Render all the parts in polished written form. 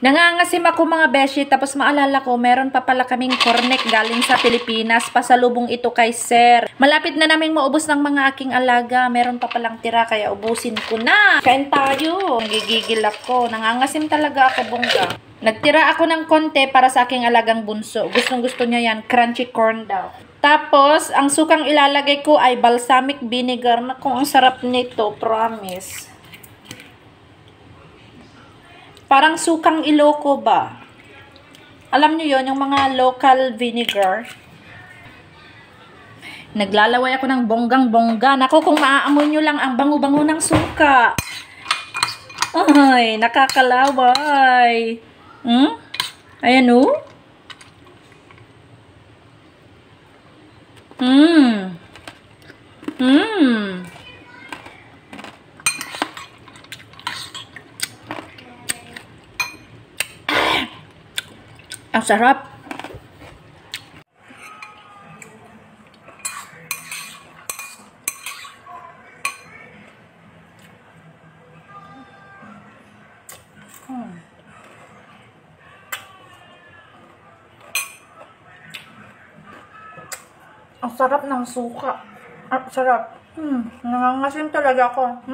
Nangangasim ako mga beshi, tapos maalala ko, meron pa pala kaming cornet galing sa Pilipinas. Pasalubong ito kay Sir. Malapit na naming maubos ng mga aking alaga. Meron pa palang tira, kaya ubusin ko na. Kain tayo. Nagigigil ako. Nangangasim talaga ako, bongga. Nagtira ako ng konti para sa aking alagang bunso. Gustong gusto niya yan. Crunchy corn daw. Tapos, ang sukang ilalagay ko ay balsamic vinegar. Naku, ang sarap nito, promise. Parang sukang Iloko ba? Alam nyo yon, yung mga local vinegar. Naglalaway ako ng bonggang-bongga. Naku, kung maaamoy nyo lang ang bango-bango ng suka. Ay, nakakalaway. Ayan o. Ang sarap. Ang sarap ng suka. Ang sarap. Nangangasim talaga ako.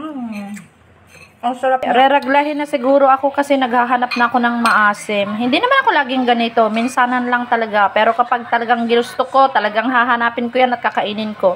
Ang sarap. Reraglahin na siguro ako kasi naghahanap na ako ng maasim. Hindi naman ako laging ganito. Minsanan lang talaga. Pero kapag talagang ginusto ko, talagang hahanapin ko yan at kakainin ko.